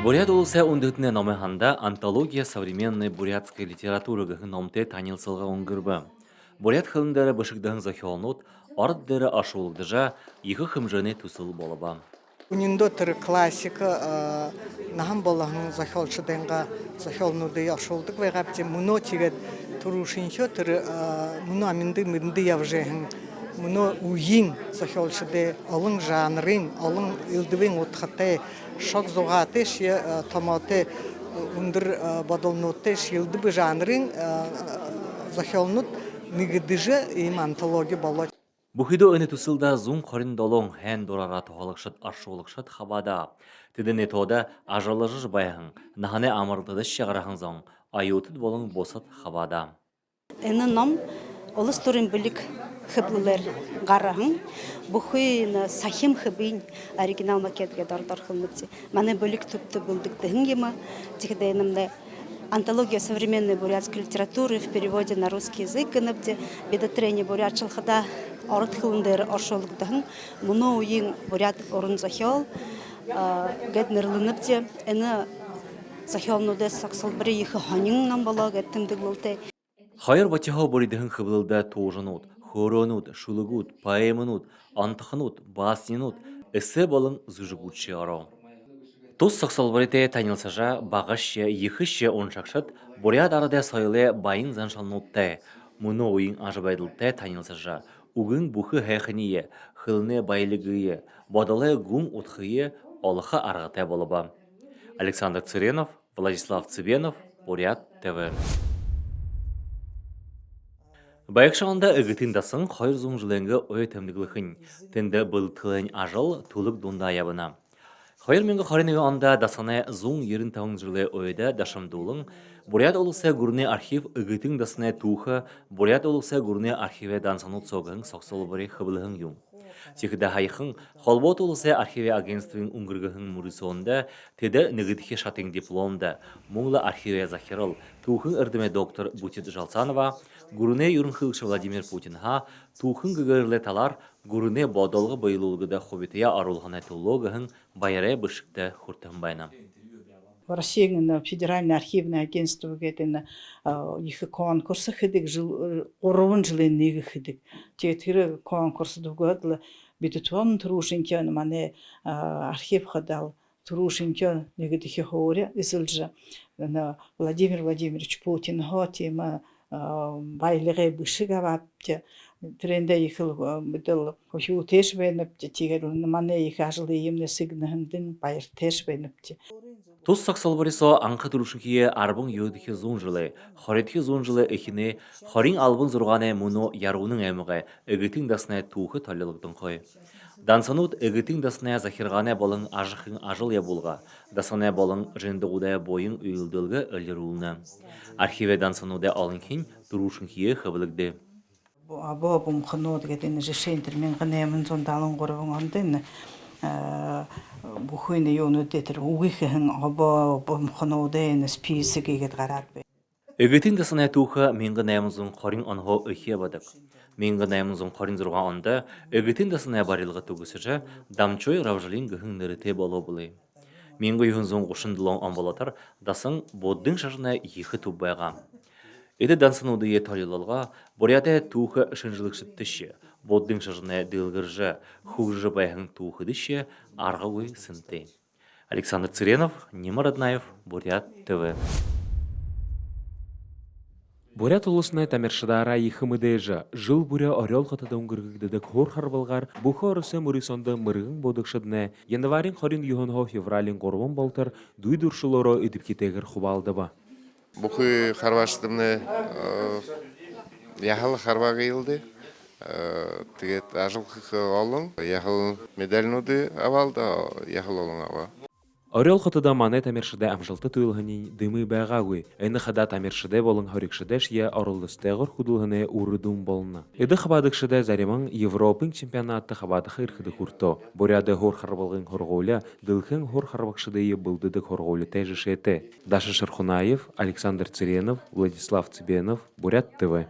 Бурят улысы ундытны номыханда антология современной бурятской литературы гыхын номте танилсылға оңгырбы. Бурят хылындары бышыгдығын захиолнут, орддары ашулыгдыжа, екі хымжыны тусыл болыба. Униндо тыр классика нахам болахын захиолчыденға захиолнуды ашулдық вайгапте муно тигет турушинчо тыр муно аминды миринды явжехын муно уйин захиолчыды алын жанрын, алын илдивен утхате шок зугаты ши томаты ундыр бадолнуты шилдыбы жанрын захиолнут нигидыжы им антология болот. Бухидо ыны тусылда зун корин долон хэн дорара тухалықшыт аршулықшыт хабада. Тедіне тода ажалыжыж байхын, нахане амырдыды шағырахын зон, айутыд болын босат хабада. Эны ном олыс турин бүлік хыблылар гарахын, бұхуйны сахим хыбын оригинал макетге дардар хылмытсы. Маны бүлік түпті бүлдіктігін ема, тихдейнімді антология современной бурятской литературы в переводе на русский язык гыныбде, бедотрени бурятчылхада орыт хылындары оршолыгдығын, мұны ойын бурят орын захиол, гэднерлыныбде, әні захиолнуды сақсыл бірі ехі ханин нам бала гэдтімді ғылты. Хайыр батихо боридығын хыбылда тоғжынут, хоронут, шулыгут, поэмынут, антықынут, баснинут, эссе болын зүжігутші аро. Тус сақсалбарите танилсажа бағашше, ехішше оншақшыт, бурят арада сайылы байын заншалнутты, мұны ойын ажыбайдылты танилсажа, угын бұхы хэхіние, хылны байлығые, бодалы гум утхые, олықы арғыты болыба. Александр Цыренов, Владислав Цыбенов, Бурят ТВ. Байықшағында үгітіндасын қайыр зұң жылыңғы ой тәмдігліхін, тінді бұлтылын ажыл тулық дұнда ябына. Хайыр менгі қарынығы анда дасаны зұң ерін тауын жылы ойда дашымдулың, Бурят олысы гүріне архив үгітің дасыны туғы, Бурят олысы гүріне архиве дансанут соғын соқсылы бірі қыбылығын юм. Текіді хайықын, Холбот олысы архиве агентствің ұңғырғығын мұрысуында, теді нүгідіке шатың дипломда, мұңлы архиве захирыл, туғын үрдіме доктор Бутит Жалсанова, гүріне юрын қылықшы Владимир Путинға, туғын гүгірлі талар, гүріне бодолғы байылуылғыда хобития арулғаны туллогығын байыры бұшықты құртын байна. Россия федеральное архивное агентство гэдэг их конкурсы хэдэг урван жылын нэг хэдэг. Тэр конкурс дугадла битутвам трушинкэн мане архив хадал трушинкэн нэг дэх хооря исэлж Владимир Владимирович Путин хотима байлығы бышыга бапте тренде ихыл битэл хошу тэш бенепте тигэр мане их ажлы емне сигнэхэндэн байр тэш бенепте. Тус сақсалбарисо аңқы тұрушынкие арбың йодихи зун жылы, хоритхи зун жылы эхіне, хорин албың зұрғаны мұны яруының әміғі, үгітің дасына туғы талылықтың қой. Дансанут үгітің дасына захирғаны болың ажықың ажыл ебулға, дасана болың жындығудай бойың үйілділгі өліруліні. Архиве дансанудай алынкин тұрушынкие қыбылыгды. Або бұмқынуды гэден жешейндір мен ғынемін зондалың қорывың ондын. Бухуйны юну детер угихын або бомхоноден списиги гет гарар бе. Үгітің дасына туға менгі нәмізің қорин анғы үхе бадық. Менгі нәмізің қорин зұрға онда үгітің дасына барилға туғысыжа дамчой равжалин гіхін ніріте болу бұлы. Менгі үйінзің ұшындылың анболатар дасың боддың шажына ехі туббайға. Эді дансынуды е талилалға боряда туға шынжылықшыт түші. Боддың шажына дылғыржа, хужжы байхын туғы дыші арғауы сынты. Александр Цыренов, Немар Аднаев, Бурят ТВ. Бурят улысына тамершыдара ехымыдежа, жыл буря орел қытыда ұңғырғыдыдық хор харбалғар, бұқы орысы мұрисонды мұрығын бодықшыдны, январин хорин юхынхо февралин қорван болтар, дуйдуршылары үдіп кетегір құбалды ба. Бұқы харбашыдымны яхал харбаға елді. Тэгээд ажылхы олың, яхал медальнуды авалда, яхал олың ава. Орел қытыда маны тамершыда амжылты туйлғынын дымы бағауы, әні қада тамершыда болың хорикшыдаш я орылдыстығыр құдылғыны урыдың болына. Еді қабадықшыда заремің Европың чемпионатты қабадықы үрхіді құрто. Буряды хор харбалғын хорғоля, дылхын хор харбақшыдайы бұлдыдық хорғолі тәжішеті. Даша Шархунаев, Александр Цыренов, Владислав Цыбенов, Бурят ТВ.